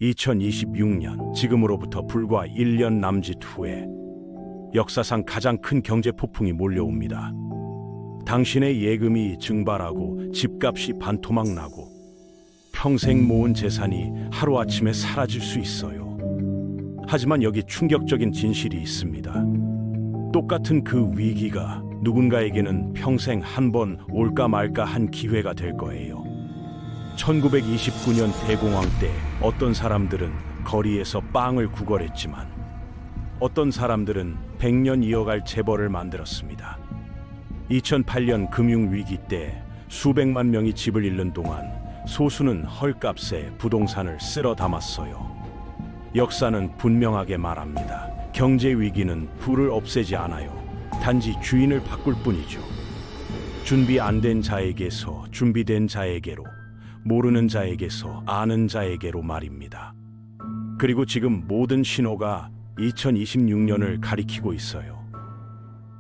2026년, 지금으로부터 불과 1년 남짓 후에 역사상 가장 큰 경제 폭풍이 몰려옵니다. 당신의 예금이 증발하고 집값이 반토막 나고 평생 모은 재산이 하루아침에 사라질 수 있어요. 하지만 여기 충격적인 진실이 있습니다. 똑같은 그 위기가 누군가에게는 평생 한 번 올까 말까 한 기회가 될 거예요. 1929년 대공황 때 어떤 사람들은 거리에서 빵을 구걸했지만 어떤 사람들은 100년 이어갈 재벌을 만들었습니다. 2008년 금융위기 때 수백만 명이 집을 잃는 동안 소수는 헐값에 부동산을 쓸어 담았어요. 역사는 분명하게 말합니다. 경제 위기는 불을 없애지 않아요. 단지 주인을 바꿀 뿐이죠. 준비 안 된 자에게서 준비된 자에게로, 모르는 자에게서 아는 자에게로 말입니다. 그리고 지금 모든 신호가 2026년을 가리키고 있어요.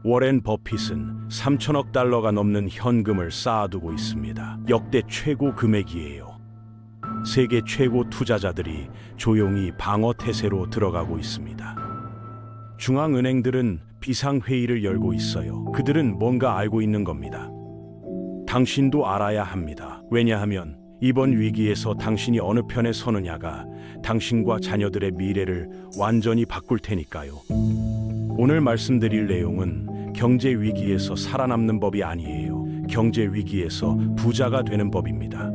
워렌 버핏은 3천억 달러가 넘는 현금을 쌓아두고 있습니다. 역대 최고 금액이에요. 세계 최고 투자자들이 조용히 방어 태세로 들어가고 있습니다. 중앙은행들은 비상회의를 열고 있어요. 그들은 뭔가 알고 있는 겁니다. 당신도 알아야 합니다. 왜냐하면 이번 위기에서 당신이 어느 편에 서느냐가 당신과 자녀들의 미래를 완전히 바꿀 테니까요. 오늘 말씀드릴 내용은 경제 위기에서 살아남는 법이 아니에요. 경제 위기에서 부자가 되는 법입니다.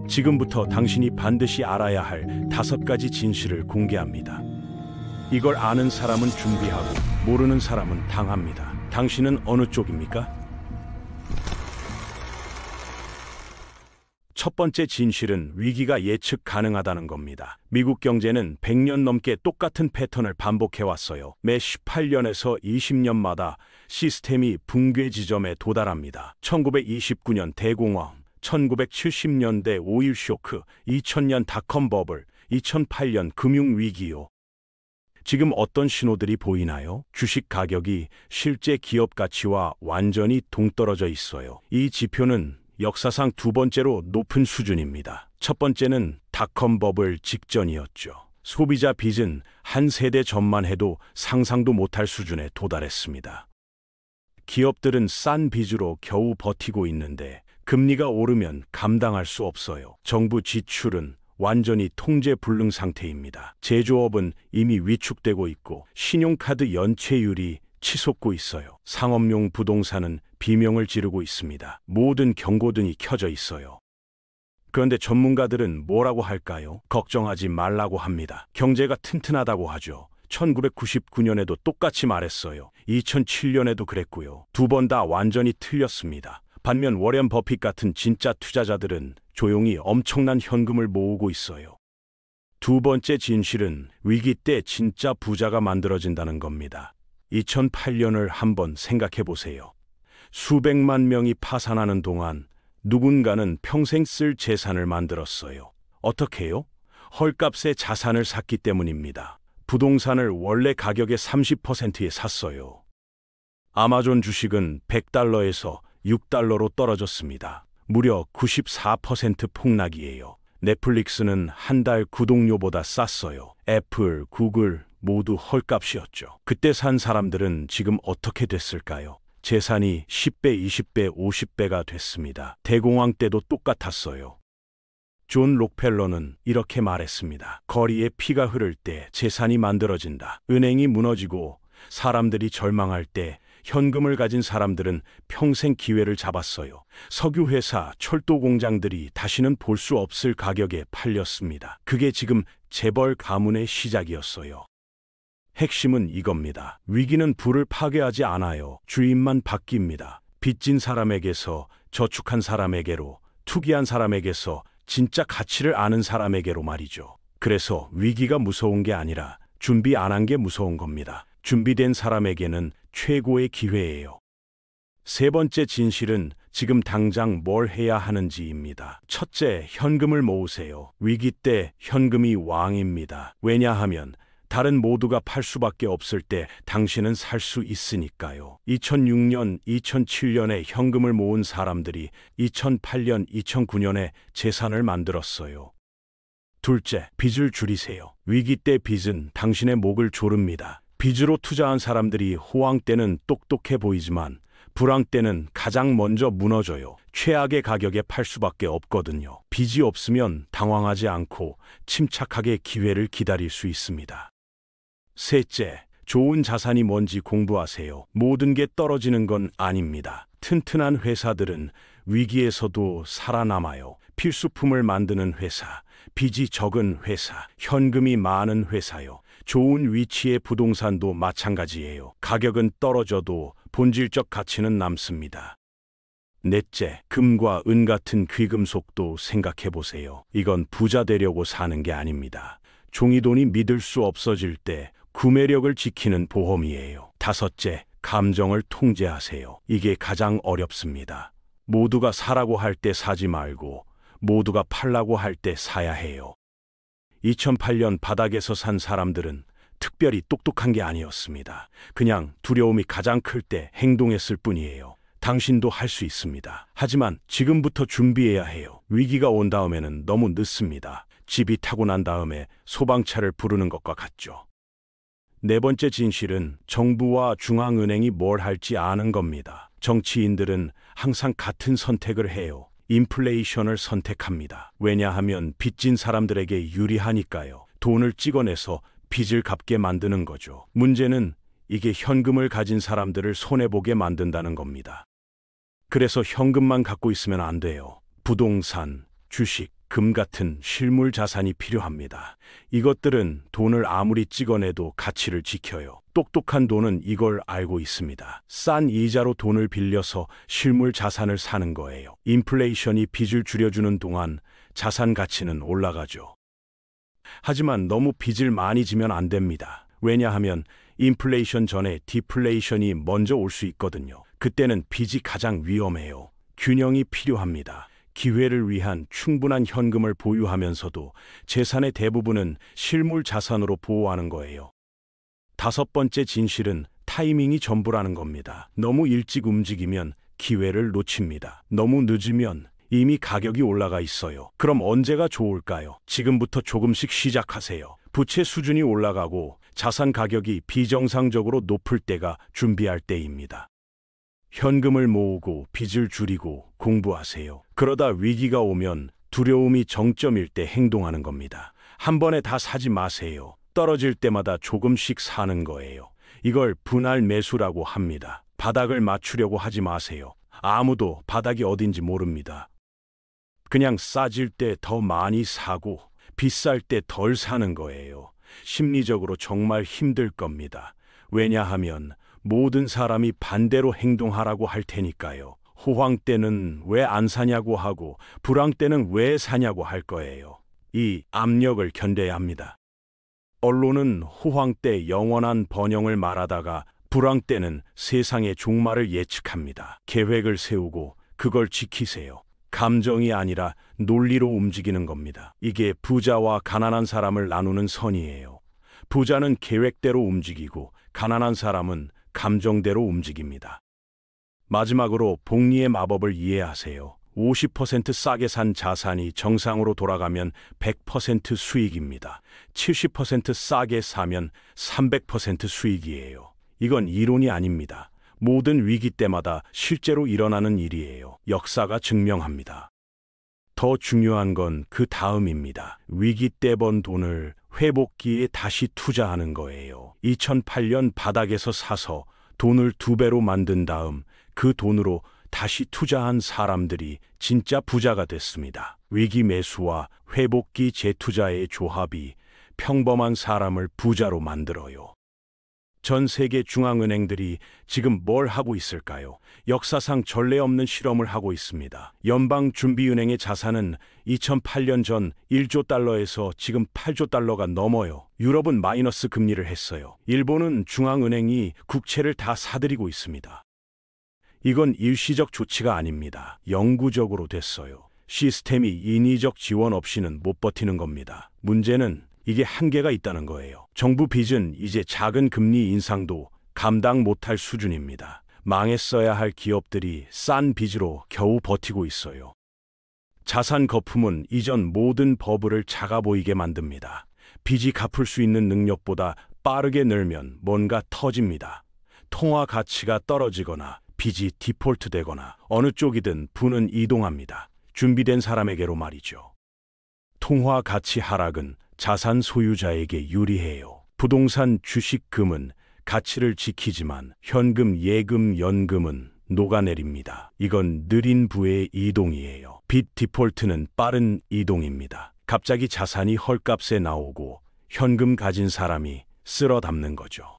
지금부터 당신이 반드시 알아야 할 5가지 진실을 공개합니다. 이걸 아는 사람은 준비하고 모르는 사람은 당합니다. 당신은 어느 쪽입니까? 첫 번째 진실은 위기가 예측 가능하다는 겁니다. 미국 경제는 100년 넘게 똑같은 패턴을 반복해왔어요. 매 18년에서 20년마다 시스템이 붕괴 지점에 도달합니다. 1929년 대공황, 1970년대 오일 쇼크, 2000년 닷컴 버블, 2008년 금융위기요. 지금 어떤 신호들이 보이나요? 주식 가격이 실제 기업 가치와 완전히 동떨어져 있어요. 이 지표는 역사상 두 번째로 높은 수준입니다. 첫 번째는 닷컴 버블 직전이었죠. 소비자 빚은 한 세대 전만 해도 상상도 못할 수준에 도달했습니다. 기업들은 싼 빚으로 겨우 버티고 있는데 금리가 오르면 감당할 수 없어요. 정부 지출은 완전히 통제 불능 상태입니다. 제조업은 이미 위축되고 있고 신용카드 연체율이 치솟고 있어요. 상업용 부동산은 비명을 지르고 있습니다. 모든 경고등이 켜져 있어요. 그런데 전문가들은 뭐라고 할까요? 걱정하지 말라고 합니다. 경제가 튼튼하다고 하죠. 1999년에도 똑같이 말했어요. 2007년에도 그랬고요. 두 번 다 완전히 틀렸습니다. 반면 워렌 버핏 같은 진짜 투자자들은 조용히 엄청난 현금을 모으고 있어요. 두 번째 진실은 위기 때 진짜 부자가 만들어진다는 겁니다. 2008년을 한번 생각해 보세요. 수백만 명이 파산하는 동안 누군가는 평생 쓸 재산을 만들었어요. 어떻게요? 헐값에 자산을 샀기 때문입니다. 부동산을 원래 가격의 30%에 샀어요. 아마존 주식은 100달러에서 6달러로 떨어졌습니다. 무려 94% 폭락이에요. 넷플릭스는 한 달 구독료보다 쌌어요. 애플, 구글 모두 헐값이었죠. 그때 산 사람들은 지금 어떻게 됐을까요? 재산이 10배, 20배, 50배가 됐습니다. 대공황 때도 똑같았어요. 존 록펠러는 이렇게 말했습니다. 거리에 피가 흐를 때 재산이 만들어진다. 은행이 무너지고 사람들이 절망할 때 현금을 가진 사람들은 평생 기회를 잡았어요. 석유회사, 철도공장들이 다시는 볼 수 없을 가격에 팔렸습니다. 그게 지금 재벌 가문의 시작이었어요. 핵심은 이겁니다. 위기는 부를 파괴하지 않아요. 주인만 바뀝니다. 빚진 사람에게서, 저축한 사람에게로, 투기한 사람에게서, 진짜 가치를 아는 사람에게로 말이죠. 그래서 위기가 무서운 게 아니라 준비 안 한 게 무서운 겁니다. 준비된 사람에게는 최고의 기회예요. 세 번째 진실은 지금 당장 뭘 해야 하는지입니다. 첫째, 현금을 모으세요. 위기 때 현금이 왕입니다. 왜냐하면 다른 모두가 팔 수밖에 없을 때 당신은 살 수 있으니까요. 2006년, 2007년에 현금을 모은 사람들이 2008년, 2009년에 재산을 만들었어요. 둘째, 빚을 줄이세요. 위기 때 빚은 당신의 목을 조릅니다. 빚으로 투자한 사람들이 호황 때는 똑똑해 보이지만 불황 때는 가장 먼저 무너져요. 최악의 가격에 팔 수밖에 없거든요. 빚이 없으면 당황하지 않고 침착하게 기회를 기다릴 수 있습니다. 셋째, 좋은 자산이 뭔지 공부하세요. 모든 게 떨어지는 건 아닙니다. 튼튼한 회사들은 위기에서도 살아남아요. 필수품을 만드는 회사, 빚이 적은 회사, 현금이 많은 회사요. 좋은 위치의 부동산도 마찬가지예요. 가격은 떨어져도 본질적 가치는 남습니다. 넷째, 금과 은 같은 귀금속도 생각해 보세요. 이건 부자 되려고 사는 게 아닙니다. 종이돈이 믿을 수 없어질 때 구매력을 지키는 보험이에요. 다섯째, 감정을 통제하세요. 이게 가장 어렵습니다. 모두가 사라고 할 때 사지 말고 모두가 팔라고 할 때 사야 해요. 2008년 바닥에서 산 사람들은 특별히 똑똑한 게 아니었습니다. 그냥 두려움이 가장 클 때 행동했을 뿐이에요. 당신도 할 수 있습니다. 하지만 지금부터 준비해야 해요. 위기가 온 다음에는 너무 늦습니다. 집이 타고 난 다음에 소방차를 부르는 것과 같죠. 네 번째 진실은 정부와 중앙은행이 뭘 할지 아는 겁니다. 정치인들은 항상 같은 선택을 해요. 인플레이션을 선택합니다. 왜냐하면 빚진 사람들에게 유리하니까요. 돈을 찍어내서 빚을 갚게 만드는 거죠. 문제는 이게 현금을 가진 사람들을 손해보게 만든다는 겁니다. 그래서 현금만 갖고 있으면 안 돼요. 부동산, 주식, 금 같은 실물 자산이 필요합니다. 이것들은 돈을 아무리 찍어내도 가치를 지켜요. 똑똑한 돈은 이걸 알고 있습니다. 싼 이자로 돈을 빌려서 실물 자산을 사는 거예요. 인플레이션이 빚을 줄여주는 동안 자산 가치는 올라가죠. 하지만 너무 빚을 많이 지면 안 됩니다. 왜냐하면 인플레이션 전에 디플레이션이 먼저 올 수 있거든요. 그때는 빚이 가장 위험해요. 균형이 필요합니다. 기회를 위한 충분한 현금을 보유하면서도 재산의 대부분은 실물 자산으로 보호하는 거예요. 다섯 번째 진실은 타이밍이 전부라는 겁니다. 너무 일찍 움직이면 기회를 놓칩니다. 너무 늦으면 이미 가격이 올라가 있어요. 그럼 언제가 좋을까요? 지금부터 조금씩 시작하세요. 부채 수준이 올라가고 자산 가격이 비정상적으로 높을 때가 준비할 때입니다. 현금을 모으고 빚을 줄이고 공부하세요. 그러다 위기가 오면 두려움이 정점일 때 행동하는 겁니다. 한 번에 다 사지 마세요. 떨어질 때마다 조금씩 사는 거예요. 이걸 분할 매수라고 합니다. 바닥을 맞추려고 하지 마세요. 아무도 바닥이 어딘지 모릅니다. 그냥 싸질 때 더 많이 사고 비쌀 때 덜 사는 거예요. 심리적으로 정말 힘들 겁니다. 왜냐하면 모든 사람이 반대로 행동하라고 할 테니까요. 호황 때는 왜 안 사냐고 하고 불황 때는 왜 사냐고 할 거예요. 이 압력을 견뎌야 합니다. 언론은 호황 때 영원한 번영을 말하다가 불황 때는 세상의 종말을 예측합니다. 계획을 세우고 그걸 지키세요. 감정이 아니라 논리로 움직이는 겁니다. 이게 부자와 가난한 사람을 나누는 선이에요. 부자는 계획대로 움직이고 가난한 사람은 감정대로 움직입니다. 마지막으로 복리의 마법을 이해하세요. 50% 싸게 산 자산이 정상으로 돌아가면 100% 수익입니다. 70% 싸게 사면 300% 수익이에요. 이건 이론이 아닙니다. 모든 위기 때마다 실제로 일어나는 일이에요. 역사가 증명합니다. 더 중요한 건 그 다음입니다. 위기 때 번 돈을 회복기에 다시 투자하는 거예요. 2008년 바닥에서 사서 돈을 2배로 만든 다음 그 돈으로 다시 투자한 사람들이 진짜 부자가 됐습니다. 위기 매수와 회복기 재투자의 조합이 평범한 사람을 부자로 만들어요. 전 세계 중앙은행들이 지금 뭘 하고 있을까요? 역사상 전례 없는 실험을 하고 있습니다. 연방준비은행의 자산은 2008년 전 1조 달러에서 지금 8조 달러가 넘어요. 유럽은 마이너스 금리를 했어요. 일본은 중앙은행이 국채를 다 사들이고 있습니다. 이건 일시적 조치가 아닙니다. 영구적으로 됐어요. 시스템이 인위적 지원 없이는 못 버티는 겁니다. 문제는 이게 한계가 있다는 거예요. 정부 빚은 이제 작은 금리 인상도 감당 못할 수준입니다. 망했어야 할 기업들이 싼 빚으로 겨우 버티고 있어요. 자산 거품은 이전 모든 버블을 작아 보이게 만듭니다. 빚이 갚을 수 있는 능력보다 빠르게 늘면 뭔가 터집니다. 통화 가치가 떨어지거나 빚이 디폴트 되거나 어느 쪽이든 부는 이동합니다. 준비된 사람에게로 말이죠. 통화 가치 하락은 자산 소유자에게 유리해요. 부동산, 주식, 금은 가치를 지키지만 현금, 예금, 연금은 녹아내립니다. 이건 느린 부의 이동이에요. 빚 디폴트는 빠른 이동입니다. 갑자기 자산이 헐값에 나오고 현금 가진 사람이 쓸어 담는 거죠.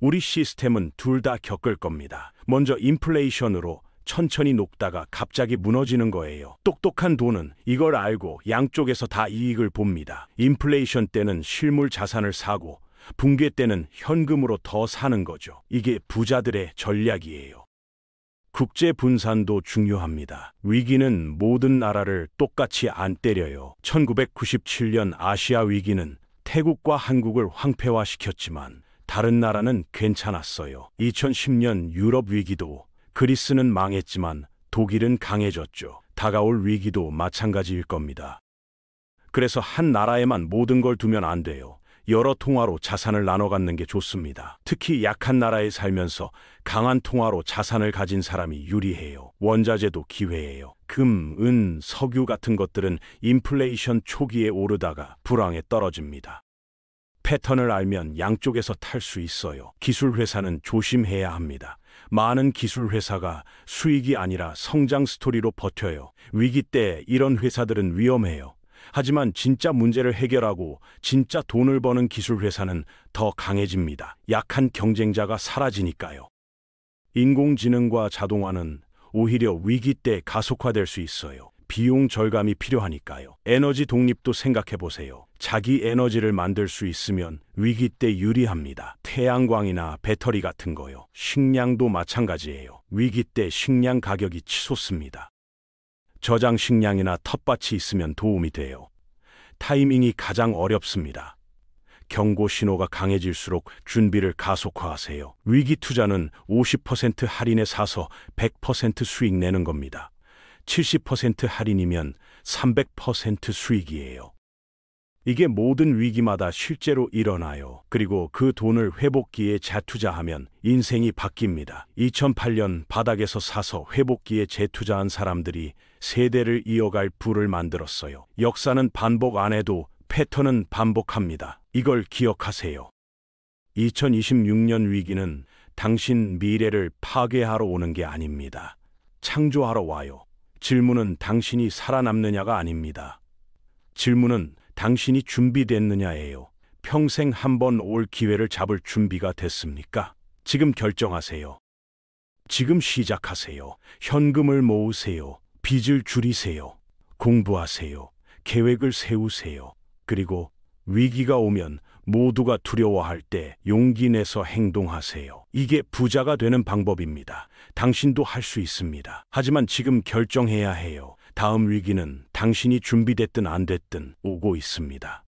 우리 시스템은 둘 다 겪을 겁니다. 먼저 인플레이션으로 천천히 녹다가 갑자기 무너지는 거예요. 똑똑한 돈은 이걸 알고 양쪽에서 다 이익을 봅니다. 인플레이션 때는 실물 자산을 사고 붕괴 때는 현금으로 더 사는 거죠. 이게 부자들의 전략이에요. 국제 분산도 중요합니다. 위기는 모든 나라를 똑같이 안 때려요. 1997년 아시아 위기는 태국과 한국을 황폐화시켰지만 다른 나라는 괜찮았어요. 2010년 유럽 위기도 그리스는 망했지만 독일은 강해졌죠. 다가올 위기도 마찬가지일 겁니다. 그래서 한 나라에만 모든 걸 두면 안 돼요. 여러 통화로 자산을 나눠 갖는 게 좋습니다. 특히 약한 나라에 살면서 강한 통화로 자산을 가진 사람이 유리해요. 원자재도 기회예요. 금, 은, 석유 같은 것들은 인플레이션 초기에 오르다가 불황에 떨어집니다. 패턴을 알면 양쪽에서 탈 수 있어요. 기술 회사는 조심해야 합니다. 많은 기술 회사가 수익이 아니라 성장 스토리로 버텨요. 위기 때 이런 회사들은 위험해요. 하지만 진짜 문제를 해결하고 진짜 돈을 버는 기술 회사는 더 강해집니다. 약한 경쟁자가 사라지니까요. 인공지능과 자동화는 오히려 위기 때 가속화될 수 있어요. 비용 절감이 필요하니까요. 에너지 독립도 생각해 보세요. 자기 에너지를 만들 수 있으면 위기 때 유리합니다. 태양광이나 배터리 같은 거요. 식량도 마찬가지예요. 위기 때 식량 가격이 치솟습니다. 저장 식량이나 텃밭이 있으면 도움이 돼요. 타이밍이 가장 어렵습니다. 경고 신호가 강해질수록 준비를 가속화하세요. 위기 투자는 50% 할인에 사서 100% 수익 내는 겁니다. 70% 할인이면 300% 수익이에요. 이게 모든 위기마다 실제로 일어나요. 그리고 그 돈을 회복기에 재투자하면 인생이 바뀝니다. 2008년 바닥에서 사서 회복기에 재투자한 사람들이 세대를 이어갈 부를 만들었어요. 역사는 반복 안 해도 패턴은 반복합니다. 이걸 기억하세요. 2026년 위기는 당신 미래를 파괴하러 오는 게 아닙니다. 창조하러 와요. 질문은 당신이 살아남느냐가 아닙니다. 질문은 당신이 준비됐느냐예요. 평생 한 번 올 기회를 잡을 준비가 됐습니까? 지금 결정하세요. 지금 시작하세요. 현금을 모으세요. 빚을 줄이세요. 공부하세요. 계획을 세우세요. 그리고 위기가 오면 모두가 두려워할 때 용기 내서 행동하세요. 이게 부자가 되는 방법입니다. 당신도 할 수 있습니다. 하지만 지금 결정해야 해요. 다음 위기는 당신이 준비됐든 안 됐든 오고 있습니다.